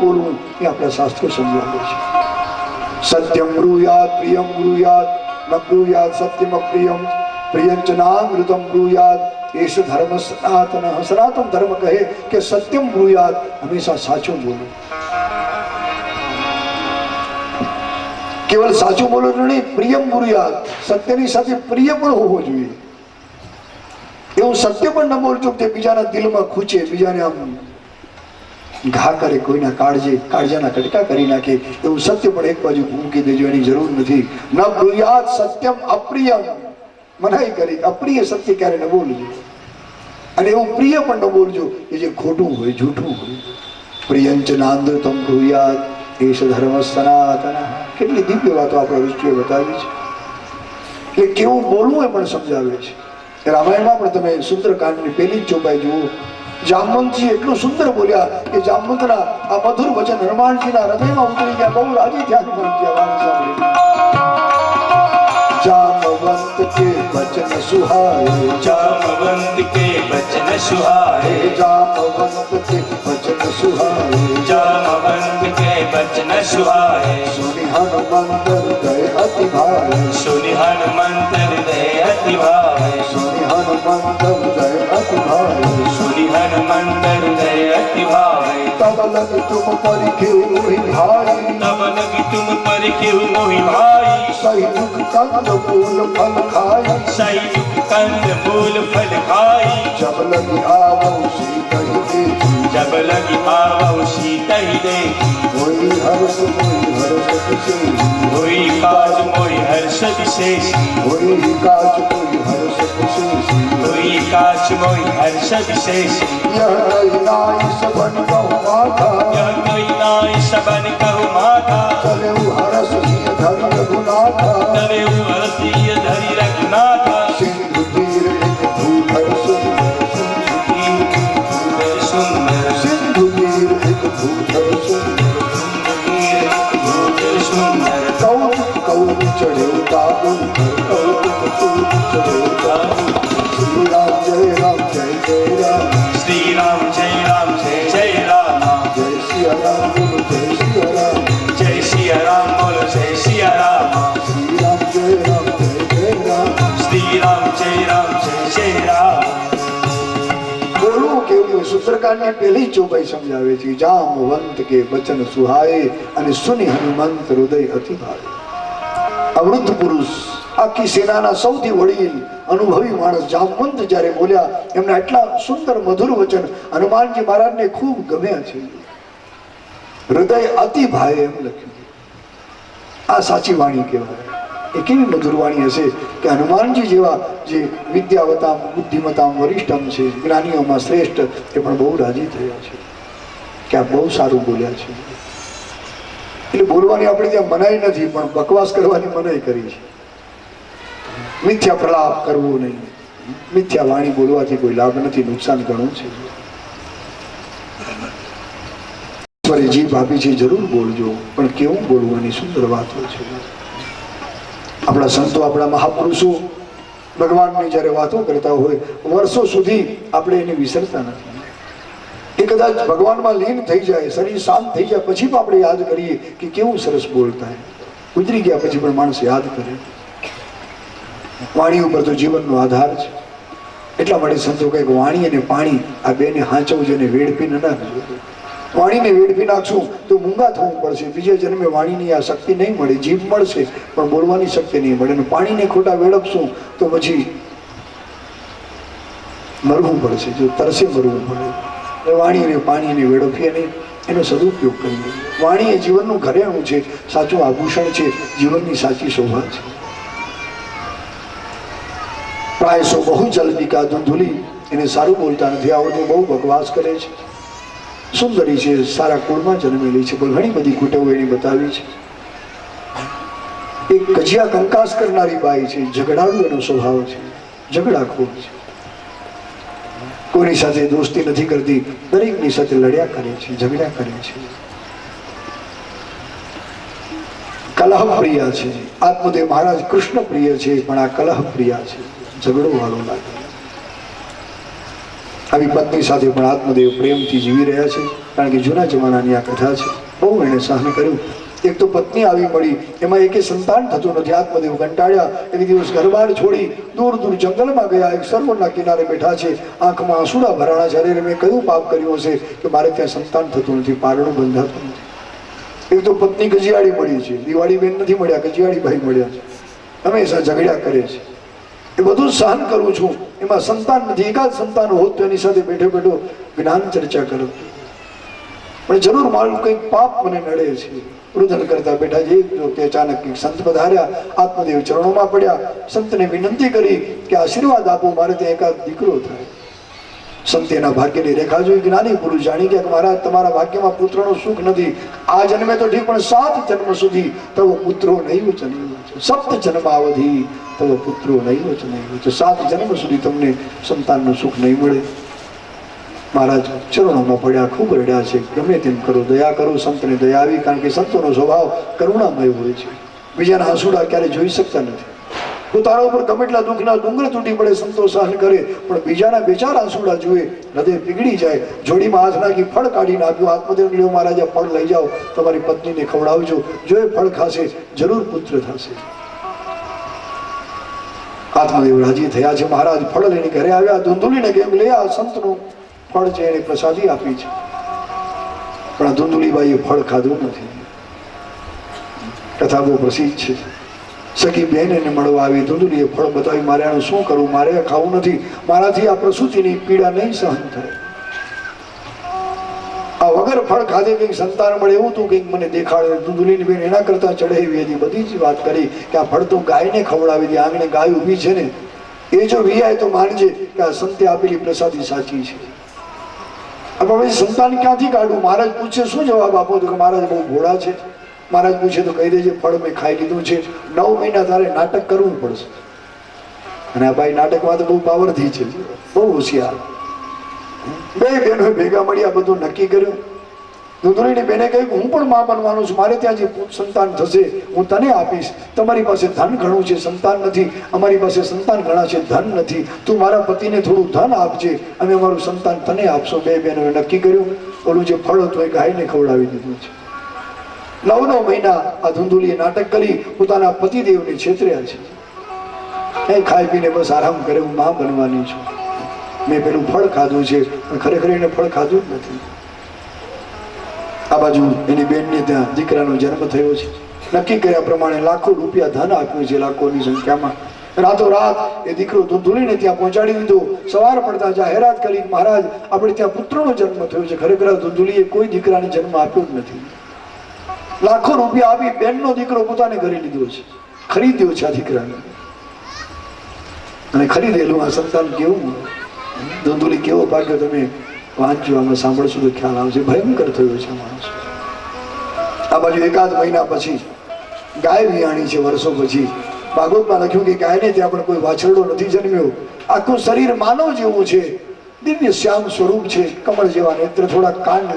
બોલવું એ આપણા શાસ્ત્રો સમજાવે છે. સત્યમ બ્રૂયાત પ્રિયમ બ્રૂયાત ન બ્રૂયાત સત્યમ અપ્રિયમ પ્રિયંચ નામૃતમ બ્રૂયાત એસ ધર્મ સનાતન. સનાતન ધર્મ કહે કે સત્યમ બ્રૂયાત, હંમેશા સાચું બોલવું. કેવળ સાચું બોલો નહીં, પ્રિયમ બ્રૂયાત, સત્યની સાથે પ્રિય પણ હોવો જોઈએ. એવું સત્ય પણ ન બોલજો કે બીજાના દિલમાં ખૂચે, બીજાને આમ ઘા કરે, કોઈના કાળજાના કટકા કરી નાખે. એવું સત્ય પણ એક બાજુ મૂકી દેજો, એની જરૂર નથી. ન બ્રૂયાત સત્યમ અપ્રિયમ, મનાઈ કરી અપ્રિય સત્ય ક્યારે ન બોલજો. અને એવું પ્રિય પણ ન બોલજો કે જે ખોટું હોય, જૂઠું હોય. પ્રિયંચ નાંદતમ બ્રૂયાત એસ ધર્મ સનાતન. કેટલી દિવ્ય વાતો આપણા ઋષિઓએ બતાવી છે. એટલે કેવું બોલવું એ પણ સમજાવે છે. રામાયણમાં પણ તમે સુંદરકાંડની પહેલી જ ચોપાઈ જુઓ. જામવંતજી એટલું સુંદર બોલ્યા કે જામવંતના આ મધુર વચન હનુમાનજીના હૃદયમાં ઉતરી ગયા. બહુ રાજી થયા હનુમાનજી આ વાત સાંભળીને. जामवंत के बचन सुहाए, जामवंत के बचन सुहाए, जामवंत के बचन सुहाए, जामवंत के बचन सुहाए। सुनि हनुमंत हृदय अति भाए, सुनि हनुमंत हृदय अति भाए, सुनि हनुमंत हृदय अति भाए, सुनि हनुमंत हृदय अति भाए। तब लग तुम परिखे मोहि भाई, तब लगी तुम परिखेहु मोहि भाई। सही दुख कंद फूल फल खाई, सही कंद फूल फल खाई। जब लगी आवो सीता ही देखी, जब लगी आवो सीता ही देखी। होई हर्ष विशेष, होई काज मोहि हर्ष विशेष, होई काज कोई हर्ष विशेष। होई काज मोहि हर्ष विशेष। यह कई नाई सबन कहु माथा, यह कोई नाई सबन कहु माथा। चले हरस सिंह धरि रघुनाथा, तले हरसिय धरि रघुनाथा। सिंधु तीर एक भूधर सुंदर, सुंदर सिंधु तीर एक भूधर सुंदर, सुंदर कौतुक कौन चढ़े ताबू, कौतुक कौन चढ़े ताबू। श्री राम जय राम जय जय राम, श्री राम जय राम जय जय राम। जय सिया राम बोलो जय सिया राम, जय सिया राम बोलो जय सिया राम। श्री राम जय राम जय जय राम। श्री राम जय राम जय जय राम। બોલવું કેવું સુંદરકાંડની પહેલી ચોપાઈ સમજાવે છે. જામવંત કે વચન સુહાય અને સુનિ હનુમંત હૃદય અતિ ભાવે. અવૃદ્ધ પુરુષ, આખી સેનાના સૌથી વડીલ અનુભવી માણસ જામવંત જ્યારે બોલ્યા, એમના એટલા સુંદર મધુર વચન હનુમાનજી મહારાજને ખૂબ ગમ્યા છે. હૃદય અતિ ભાવે એમ લખ્યું. આ સાચી વાણી કહેવાય. એ કેવી મધુર વાણી હશે કે હનુમાનજી જેવા જે વિદ્યાવતામ બુદ્ધિમતામ વરિષ્ઠમ છે, જ્ઞાનીઓમાં શ્રેષ્ઠ, એ પણ બહુ રાજી થયા છે કે આ બહુ સારું બોલ્યા છે. એટલે બોલવાની આપણે ત્યાં મનાઈ નથી, પણ બકવાસ કરવાની મનાઈ કરી છે. મિથ્યા પ્રલાપ કરવો નહીં, મિથ્યા વાણી બોલવાથી કોઈ લાભ નથી, નુકસાન ઘણું છે. ઈશ્વરે જીભ આપી છે, જરૂર બોલજો, પણ કેવું બોલવાની સુંદર વાતો છે. આપણા સંતો, આપણા મહાપુરુષો ભગવાનની જ્યારે વાતો કરતા હોય વર્ષો સુધી આપણે એને વિસરતા નથી. એ કદાચ ભગવાનમાં લીન થઈ જાય, શરીર શાંત થઈ જાય પછી પણ આપણે યાદ કરીએ કે કેવું સરસ બોલતા. ગુજરી ગયા પછી પણ માણસ યાદ કરે. વાણી ઉપર તો જીવનનો આધાર છે. એટલા માટે સંતો કહે કે વાણી અને પાણી આ બેને હાંચવજો અને વેડફી ન નાખજો. વાણીને વેડફી નાખશું તો મૂંગા થવું પડશે. બીજે જન્મે વાણીની આ શક્તિ નહીં મળે. જીભ મળશે પણ બોલવાની શક્તિ નહીં મળે. અને પાણીને ખોટા વેડફશું તો પછી મરવું પડશે, જો તરસે મરવું પડે. વાણી અને પાણીને વેડફીએ નહીં, એનો સદુપયોગ કરીએ. વાણી એ જીવનનું ઘરેણું છે, સાચું આભૂષણ છે, જીવનની સાચી શોભા છે. પ્રાયસો બહુ જલ્દિકા ધૂંધુલી, એને સારું બોલતા નથી આવડતું, બહુ બકવાસ કરે છે. સુંદરી છે, સારા કુળમાં જન્મેલી છે, પણ ઘણી બધી કુટેવો એની બતાવી છે. એક કજિયા કંકાસ કરનારી બાઈ છે, ઝઘડાળુ એનો સ્વભાવ છે, ઝઘડાખોર છે. કોઈની સાથે દોસ્તી નથી કરતી, દરેકની સાથે લડ્યા કરે છે, ઝઘડ્યા કરે છે. કલહ પ્રિય છે. આત્મદેવ મહારાજ કૃષ્ણ પ્રિય છે, પણ આ કલહ પ્રિય છે, ઝઘડો વાળો લાગે. આવી પત્ની સાથે પણ આત્મદેવ પ્રેમથી જીવી રહ્યા છે. કારણ કે જૂના જમાનાની આ કથા છે. બહુ એણે સહન કર્યું. એક તો પત્ની આવી મળી, એમાં એકે સંતાન થતું નથી. આત્મદેવ કંટાળ્યા. એક દિવસ ઘરબાર છોડી દૂર દૂર જંગલમાં ગયા. એક સરોવરના કિનારે બેઠા છે, આંખમાં આંસુડા ભરાણા છે. અરે મેં કયું પાપ કર્યું હશે કે મારે ત્યાં સંતાન થતું નથી, પારણું બંધાતું નથી. એક તો પત્ની ગજિયાળી મળી છે, દિવાળી બેન નથી મળ્યા, ગજિયાળી ભાઈ મળ્યા છે, હંમેશા ઝઘડ્યા કરે છે. એ બધું સહન કરું છું, એમાં સંતાન નથી. એકાદ સંતાન હોત તો એની સાથે બેઠો બેઠો જ્ઞાન ચર્ચા કરત, પણ જરૂર મારું કંઈક પાપ મને નડે છે. રુદન કરતા બેઠા છે. એક વખતે અચાનક સંત પધાર્યા, આત્મદેવ ચરણોમાં પડ્યા, સંતને વિનંતી કરી કે આશીર્વાદ આપો, મારે ત્યાં એકાદ દીકરો થાય. સંત એના ભાગ્યની રેખા જોઈ. જ્ઞાની પુરુષ જાણી ગયા કે મહારાજ તમારા ભાગ્યમાં પુત્રનું સુખ નથી. આ જન્મે તો ઠીક, પણ 7 જન્મ સુધી તવ પુત્રો નહીં જન્મ, 7 જન્માવધિ તવ પુત્રો નહીં જન્મ, 7 જન્મ સુધી તમને સંતાનનું સુખ નહીં મળે. મહારાજ ચરણોમાં પડ્યા, ખૂબ રડ્યા છે. ગમે તેમ કરો, દયા કરો. સંતને દયા આવી, કારણ કે સંતોનો સ્વભાવ કરુણામય હોય છે. બીજાના આંસુડા ક્યારે જોઈ શકતા નથી. પોતાના ઉપર ગમે એટલા દુઃખના ડુંગર તૂટી પડે, સંતો સહન કરે, પણ બીજાના બે ચાર આંસુડા જુએ, હૃદય પીગળી જાય. જોડીમાં હાથ નાખી ફળ કાઢીને આપ્યું. આત્મદેવ લ્યો મહારાજ, આ ફળ લઈ જાઓ, તમારી પત્નીને ખવડાવજો, જો એ ફળ ખાશે જરૂર પુત્ર થશે. આત્મદેવ રાજી થયા છે. મહારાજ ફળ લઈને ઘરે આવ્યા. ધૂંધુલીને કેમ લે, આ સંતનું ફળ છે, એને પ્રસાદી આપી છે. પણ આ ધૂંધુલીબાઈએ ફળ ખાધું નથી. કથા બહુ પ્રસિદ્ધ છે. સખી બેન એને મળવા આવી. ધૂંધુલીએ ફળ બતાવી, મારે આનું શું કરું, મારે ખાવું નથી, મારાથી આ પ્રસૂતિની પીડા નહીં સહન થાય. આ વગર ફળ ખાધે કંઈક સંતાન મળે એવું તું કંઈક મને દેખાડે. ધૂંધુલીની બેન એના કરતા ચઢેવી હતી. બધી જ વાત કરી કે આ ફળ તો ગાયને ખવડાવી દે, આંગણે ગાય ઊભી છે ને, એ જો વિયાય તો માનજે કે આ સંતે આપેલી પ્રસાદી સાચી છે. હવે સંતાન ક્યાંથી કાઢવું? મહારાજ પૂછે શું જવાબ આપો? તો કે મહારાજ બહુ ભોળા છે. મહારાજ પૂછે તો કહી દેજે ફળ મેં ખાઈ લીધું છે. 9 મહિના તારે નાટક કરવું પડશે. અને આ ભાઈ નાટકમાં તો બહુ પાવરથી છે, બહુ હોશિયાર. બે બહેનો ભેગા મળ્યા, બધું નક્કી કર્યું. ધૂંધળીની બેને કહ્યું હું પણ માં બનવાનું છું, મારે ત્યાં જે સંતાન થશે હું તને આપીશ. તમારી પાસે ધન ઘણું છે, સંતાન નથી. અમારી પાસે સંતાન ઘણા છે, ધન નથી. તું મારા પતિને થોડું ધન આપજે, અમે અમારું સંતાન તને આપશો. બે બહેનોએ નક્કી કર્યું. ઓલું જે ફળ હતું એ ગાયને ખવડાવી દીધું છે. 9 મહિના આ ધૂંધુલીએ નાટક કરી પોતાના પતિદેવને છેતર્યા છે. એ ખાઈ પીને બસ આરામ કરે, હું માં બનવાની છું, મેં પેલું ફળ ખાધું છે, પણ ખરેખર એને ફળ ખાધું જ નથી. આ બાજુ એની બેનને ત્યાં દીકરાનો જન્મ થયો છે. નક્કી કર્યા પ્રમાણે લાખો રૂપિયા ધન આપ્યું છે, લાખોની સંખ્યામાં. રાતોરાત એ દીકરો ધૂંધુલીને ત્યાં પહોંચાડી દીધો. સવાર પડતા જાહેરાત કરી, મહારાજ આપણે ત્યાં પુત્રનો જન્મ થયો છે. ખરેખર ધૂંધુલીએ કોઈ દીકરાને જન્મ આપ્યો જ નથી. લાખો રૂપિયા આપી બેનનો દીકરો પોતાને ઘરે લીધો છે, ખરીદ્યો છે આ દીકરાને. અને ખરીદેલું આ સંતાન કેવું, ધૂંધુલી કેવો ભાગ્યો, તમે વાંચજો, આમાં સાંભળશો તો ખ્યાલ આવશે. ભયંકર થયો છે માણસ. આ બાજુ એકાદ મહિના પછી ગાય વિયાણી છે. વર્ષો પછી ભાગવતમાં લખ્યું કે ગાયને ત્યાં પણ કોઈ વાછરડો નથી જન્મ્યો. આખું શરીર માનવ જેવું છે, દિવ્ય શ્યામ સ્વરૂપ છે, કમળ જેવા નેત્ર, થોડા કાન